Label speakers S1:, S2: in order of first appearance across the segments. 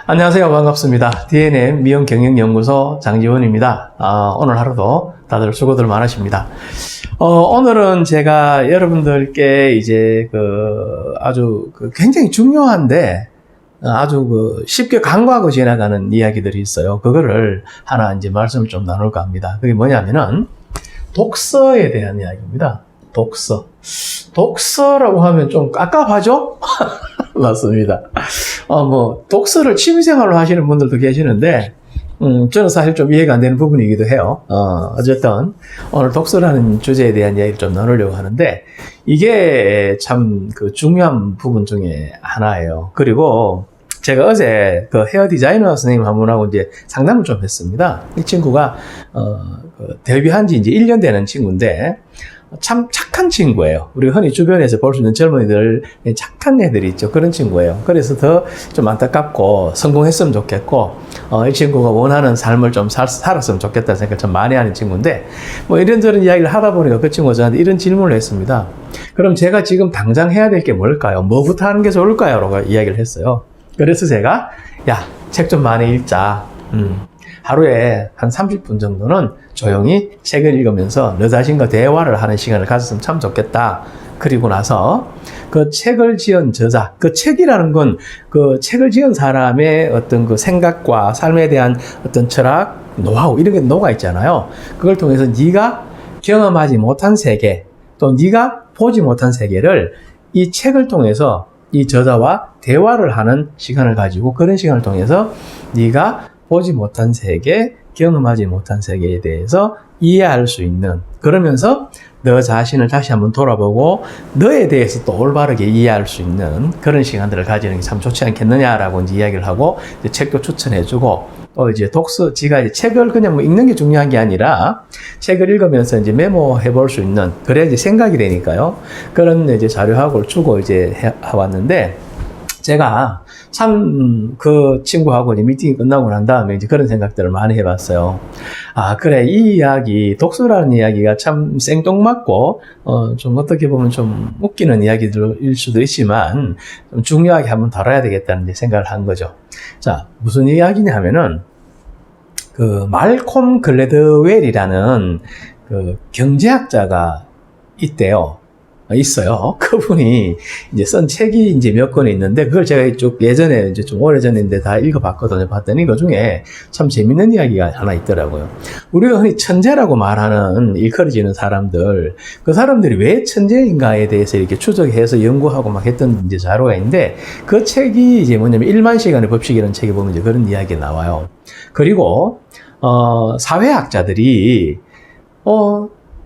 S1: 안녕하세요. 반갑습니다. DNM 미용경영연구소 장지원입니다. 오늘 하루도 다들 수고들 많으십니다. 오늘은 제가 여러분들께 이제 아주 굉장히 중요한데 아주 쉽게 간과하고 지나가는 이야기들이 있어요. 그거를 하나 이제 말씀을 좀 나눌까 합니다. 그게 뭐냐면은 독서에 대한 이야기입니다. 독서라고 하면 좀 깝깝하죠? 맞습니다. 독서를 취미생활로 하시는 분들도 계시는데, 저는 사실 좀 이해가 안 되는 부분이기도 해요. 어쨌든, 오늘 독서라는 주제에 대한 이야기를 좀 나누려고 하는데, 이게 참 중요한 부분 중에 하나예요. 그리고, 제가 어제 헤어 디자이너 선생님 한 분하고 이제 상담을 좀 했습니다. 이 친구가, 데뷔한 지 이제 1년 되는 친구인데, 참 착한 친구예요. 우리가 흔히 주변에서 볼 수 있는 젊은이들, 착한 애들이 있죠. 그런 친구예요. 그래서 더 좀 안타깝고, 성공했으면 좋겠고, 이 친구가 원하는 삶을 좀 살았으면 좋겠다는 생각을 좀 많이 하는 친구인데, 이런저런 이야기를 하다 보니까 그 친구가 저한테 이런 질문을 했습니다. 그럼 제가 지금 당장 해야 될 게 뭘까요? 뭐부터 하는 게 좋을까요? 라고 이야기를 했어요. 그래서 제가, 책 좀 많이 읽자. 하루에 한 30분 정도는 조용히 책을 읽으면서 너 자신과 대화를 하는 시간을 가졌으면 참 좋겠다. 그리고 나서 그 책을 지은 저자, 그 책이라는 건 그 책을 지은 사람의 어떤 그 생각과 삶에 대한 어떤 철학, 노하우 이런 게 녹아 있잖아요. 그걸 통해서 네가 경험하지 못한 세계, 또 네가 보지 못한 세계를 이 책을 통해서 이 저자와 대화를 하는 시간을 가지고 그런 시간을 통해서 네가 보지 못한 세계, 경험하지 못한 세계에 대해서 이해할 수 있는, 그러면서 너 자신을 다시 한번 돌아보고 너에 대해서 또 올바르게 이해할 수 있는 그런 시간들을 가지는 게 참 좋지 않겠느냐라고 이제 이야기를 하고 이제 책도 추천해주고, 또 이제 지가 이제 책을 그냥 읽는 게 중요한 게 아니라 책을 읽으면서 이제 메모해 볼 수 있는, 그래야 이제 생각이 되니까요. 그런 이제 자료학을 주고 이제 해왔는데, 제가 참 그 친구하고 이제 미팅이 끝나고 난 다음에 이제 그런 생각들을 많이 해봤어요. 그래, 이 이야기, 독서라는 이야기가 참 생뚱맞고, 좀 어떻게 보면 좀 웃기는 이야기들일 수도 있지만, 좀 중요하게 한번 다뤄야 되겠다는 생각을 한 거죠. 자, 무슨 이야기냐 하면은, 말콤 글래드웰이라는 경제학자가 있어요. 그분이 이제 쓴 책이 이제 몇 권이 있는데, 그걸 제가 쭉 예전에 이제 좀 오래전인데 다 읽어봤거든요. 봤더니 그 중에 참 재밌는 이야기가 하나 있더라고요. 우리가 흔히 천재라고 말하는 일컬어지는 사람들, 그 사람들이 왜 천재인가에 대해서 이렇게 추적해서 연구하고 막 했던 이제 자료가 있는데, 그 책이 이제 뭐냐면 1만 시간의 법칙이라는 책에 보면 이제 그런 이야기가 나와요. 그리고, 사회학자들이,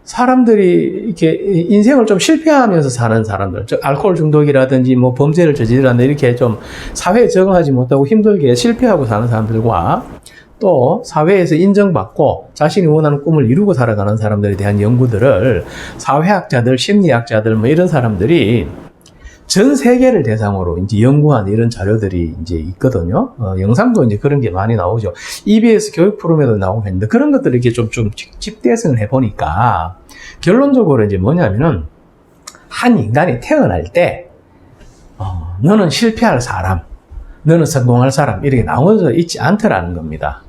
S1: 사람들이 이렇게 인생을 좀 실패하면서 사는 사람들, 즉 알코올 중독이라든지 범죄를 저지르는데 이렇게 좀 사회에 적응하지 못하고 힘들게 실패하고 사는 사람들과, 또 사회에서 인정받고 자신이 원하는 꿈을 이루고 살아가는 사람들에 대한 연구들을 사회학자들, 심리학자들 이런 사람들이 전 세계를 대상으로 이제 연구한 이런 자료들이 이제 있거든요. 영상도 이제 그런 게 많이 나오죠. EBS 교육 프로그램에도 나오고 했는데, 그런 것들을 이렇게 좀 집대성을 해보니까 결론적으로 이제 뭐냐면은, 한 인간이 태어날 때, 너는 실패할 사람, 너는 성공할 사람, 이렇게 나눠져 있지 않더라는 겁니다.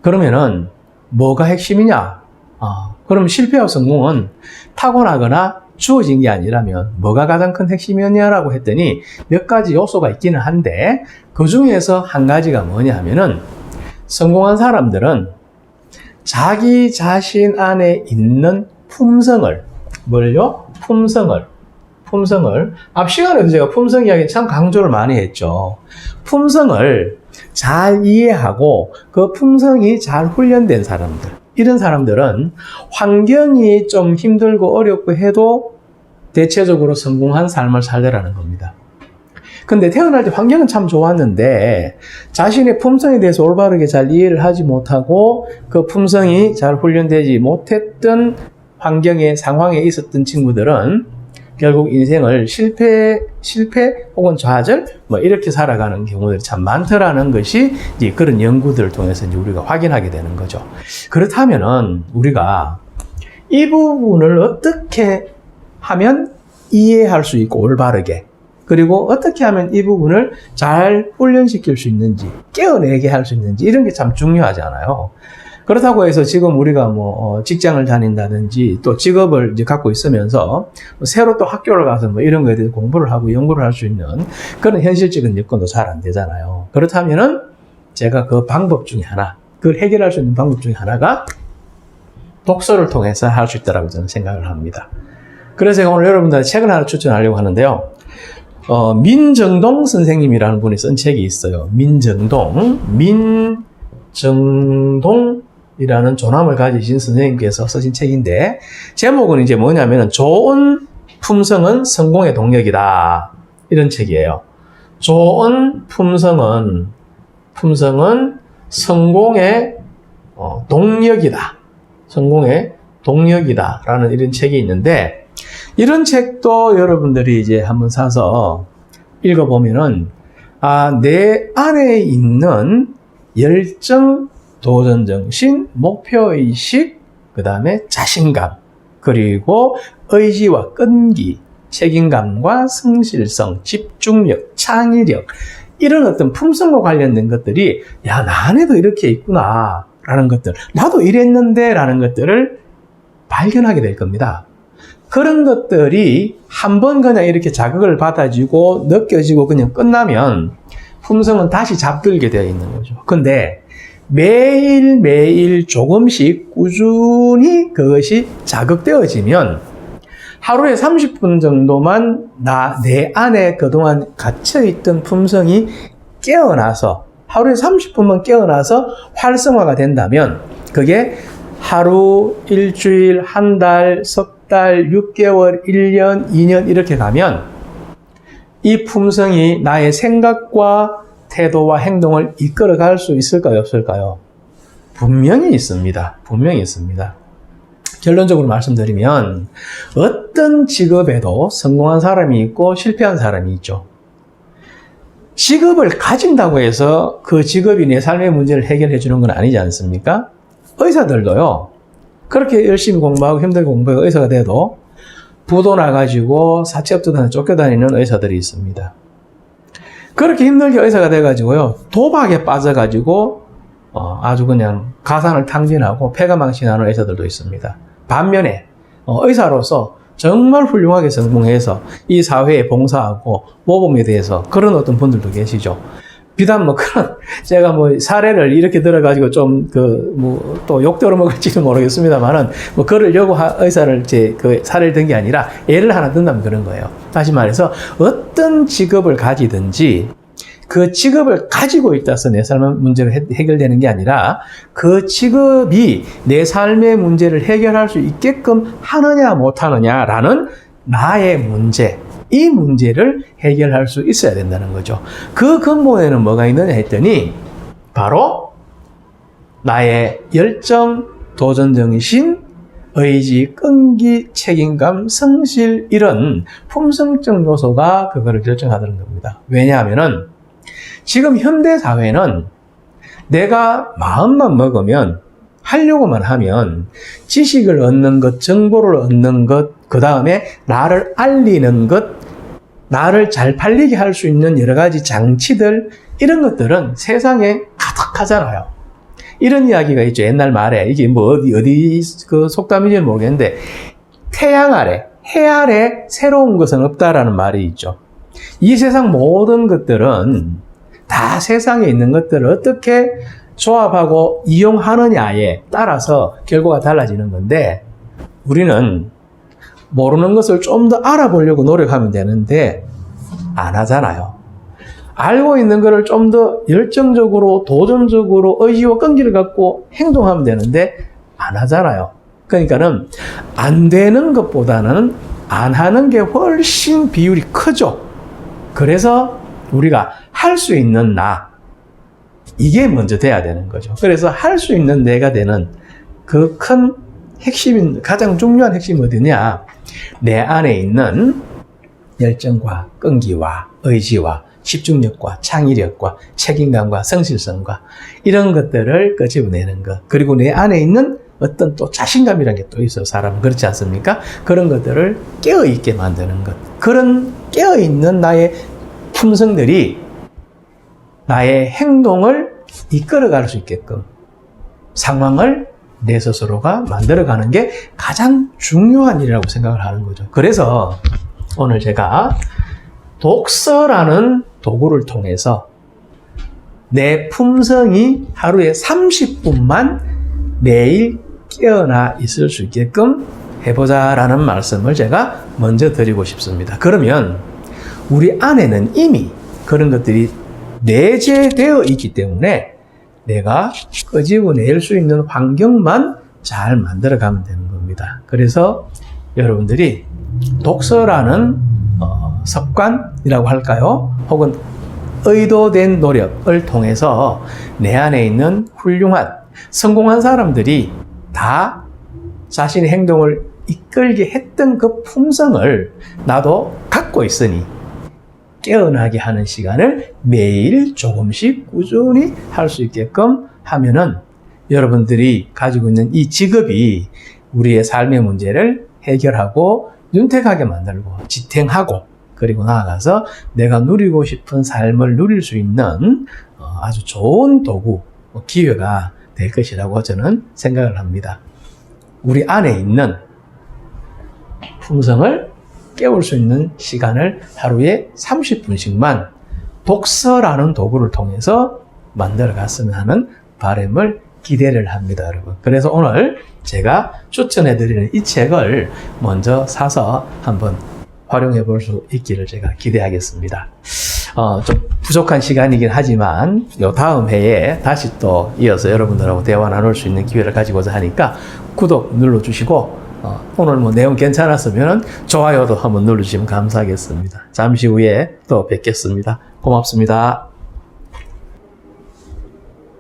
S1: 그러면은, 뭐가 핵심이냐? 그럼 실패와 성공은 타고나거나 주어진 게 아니라면 뭐가 가장 큰 핵심이었냐라고 했더니 몇 가지 요소가 있기는 한데, 그 중에서 한 가지가 뭐냐 하면은, 성공한 사람들은 자기 자신 안에 있는 품성을, 품성을 앞 시간에도 제가 품성 이야기 참 강조를 많이 했죠. 품성을 잘 이해하고 그 품성이 잘 훈련된 사람들, 이런 사람들은 환경이 좀 힘들고 어렵고 해도 대체적으로 성공한 삶을 살더라는 겁니다. 근데 태어날 때 환경은 참 좋았는데 자신의 품성에 대해서 올바르게 잘 이해를 하지 못하고 그 품성이 잘 훈련되지 못했던 상황에 있었던 친구들은 결국 인생을 실패 혹은 좌절 이렇게 살아가는 경우들이 참 많더라는 것이 이제 그런 연구들을 통해서 이제 우리가 확인하게 되는 거죠. 그렇다면은 우리가 이 부분을 어떻게 하면 이해할 수 있고 올바르게 그리고 어떻게 하면 이 부분을 잘 훈련시킬 수 있는지, 깨어내게 할 수 있는지, 이런 게 참 중요하잖아요. 그렇다고 해서 지금 우리가 직장을 다닌다든지 또 직업을 이제 갖고 있으면서 새로 또 학교를 가서 이런 거에 대해서 공부를 하고 연구를 할 수 있는 그런 현실적인 여건도 잘 안 되잖아요. 그렇다면은 제가 그 방법 중에 하나, 그걸 해결할 수 있는 방법 중에 하나가 독서를 통해서 할 수 있다고 저는 생각을 합니다. 그래서 제가 오늘 여러분들한테 책을 하나 추천하려고 하는데요. 민정동 선생님이라는 분이 쓴 책이 있어요. 민정동이라는 존함을 가지신 선생님께서 쓰신 책인데, 제목은 이제 뭐냐면은 좋은 품성은 성공의 동력이다, 이런 책이에요. 좋은 품성은 성공의 동력이다. 성공의 동력이다 라는 이런 책이 있는데, 이런 책도 여러분들이 이제 한번 사서 읽어보면은, 내 안에 있는 열정, 도전정신, 목표의식, 그 다음에 자신감, 그리고 의지와 끈기, 책임감과 성실성, 집중력, 창의력, 이런 어떤 품성과 관련된 것들이, 야, 나 안에도 이렇게 있구나 라는 것들, 나도 이랬는데 라는 것들을 발견하게 될 겁니다. 그런 것들이 한번 그냥 이렇게 자극을 받아지고 느껴지고 그냥 끝나면 품성은 다시 잡들게 되어 있는 거죠. 근데 매일매일 조금씩 꾸준히 그것이 자극되어지면 하루에 30분 정도만 내 안에 그동안 갇혀있던 품성이 깨어나서, 하루에 30분만 깨어나서 활성화가 된다면, 그게 하루, 일주일, 한 달, 석 달, 6개월, 1년, 2년 이렇게 가면 이 품성이 나의 생각과 태도와 행동을 이끌어갈 수 있을까요? 없을까요? 분명히 있습니다. 분명히 있습니다. 결론적으로 말씀드리면 어떤 직업에도 성공한 사람이 있고 실패한 사람이 있죠. 직업을 가진다고 해서 그 직업이 내 삶의 문제를 해결해 주는 건 아니지 않습니까? 의사들도요, 그렇게 열심히 공부하고 힘들게 공부해서 의사가 돼도 부도 나가지고 사채업도 쫓겨다니는 의사들이 있습니다. 그렇게 힘들게 의사가 돼가지고요, 도박에 빠져가지고 아주 그냥 가산을 탕진하고 폐가망신하는 의사들도 있습니다. 반면에 의사로서 정말 훌륭하게 성공해서 이 사회에 봉사하고 모범에 대해서 그런 어떤 분들도 계시죠. 비단 그런, 제가 사례를 이렇게 들어가지고 또 욕 들어먹을지는 모르겠습니다만은, 그러려고 의사를 사례를 든 게 아니라 예를 하나 든다면 그런 거예요. 다시 말해서, 어떤 직업을 가지든지, 그 직업을 가지고 있다서 내 삶의 문제가 해결되는 게 아니라, 그 직업이 내 삶의 문제를 해결할 수 있게끔 하느냐, 못하느냐라는 나의 문제, 이 문제를 해결할 수 있어야 된다는 거죠. 그 근본에는 뭐가 있느냐 했더니 바로 나의 열정, 도전정신, 의지, 끈기, 책임감, 성실, 이런 품성적 요소가 그거를 결정하는 겁니다. 왜냐하면은 지금 현대사회는 내가 마음만 먹으면, 하려고만 하면 지식을 얻는 것, 정보를 얻는 것, 그 다음에 나를 알리는 것, 나를 잘 팔리게 할 수 있는 여러 가지 장치들, 이런 것들은 세상에 가득하잖아요. 이런 이야기가 있죠. 옛날 말에, 이게 어디 그 속담인지는 모르겠는데, 태양 아래, 해 아래 새로운 것은 없다라는 말이 있죠. 이 세상 모든 것들은 다 세상에 있는 것들을 어떻게 조합하고 이용하느냐에 따라서 결과가 달라지는 건데, 우리는 모르는 것을 좀 더 알아보려고 노력하면 되는데 안 하잖아요. 알고 있는 것을 좀 더 열정적으로, 도전적으로, 의지와 끈기를 갖고 행동하면 되는데 안 하잖아요. 그러니까는 안 되는 것보다는 안 하는 게 훨씬 비율이 크죠. 그래서 우리가 할 수 있는 나, 이게 먼저 돼야 되는 거죠. 그래서 할 수 있는 내가 되는 그 큰 핵심인, 가장 중요한 핵심이 어디냐? 내 안에 있는 열정과 끈기와 의지와 집중력과 창의력과 책임감과 성실성과 이런 것들을 끄집어내는 것, 그리고 내 안에 있는 어떤 또 자신감이라는 게 또 있어요. 사람은 그렇지 않습니까? 그런 것들을 깨어있게 만드는 것. 그런 깨어있는 나의 품성들이 나의 행동을 이끌어갈 수 있게끔 상황을 내 스스로가 만들어가는 게 가장 중요한 일이라고 생각을 하는 거죠. 그래서 오늘 제가 독서라는 도구를 통해서 내 품성이 하루에 30분만 매일 깨어나 있을 수 있게끔 해보자라는 말씀을 제가 먼저 드리고 싶습니다. 그러면 우리 안에는 이미 그런 것들이 내재되어 있기 때문에 내가 끄집어낼 수 있는 환경만 잘 만들어가면 되는 겁니다. 그래서 여러분들이 독서라는 습관이라고 할까요? 혹은 의도된 노력을 통해서 내 안에 있는 훌륭한 성공한 사람들이 다 자신의 행동을 이끌게 했던 그 품성을 나도 갖고 있으니 깨어나게 하는 시간을 매일 조금씩 꾸준히 할 수 있게끔 하면은 여러분들이 가지고 있는 이 직업이 우리의 삶의 문제를 해결하고 윤택하게 만들고 지탱하고 그리고 나아가서 내가 누리고 싶은 삶을 누릴 수 있는 아주 좋은 도구, 기회가 될 것이라고 저는 생각을 합니다. 우리 안에 있는 품성을 깨울 수 있는 시간을 하루에 30분씩만 독서라는 도구를 통해서 만들어 갔으면 하는 바람을 기대를 합니다, 여러분. 그래서 오늘 제가 추천해 드리는 이 책을 먼저 사서 한번 활용해 볼 수 있기를 제가 기대하겠습니다. 좀 부족한 시간이긴 하지만 요 다음 해에 다시 또 이어서 여러분들하고 대화 나눌 수 있는 기회를 가지고자 하니까 구독 눌러주시고 오늘 뭐 내용 괜찮았으면 좋아요도 한번 눌러주시면 감사하겠습니다. 잠시 후에 또 뵙겠습니다. 고맙습니다.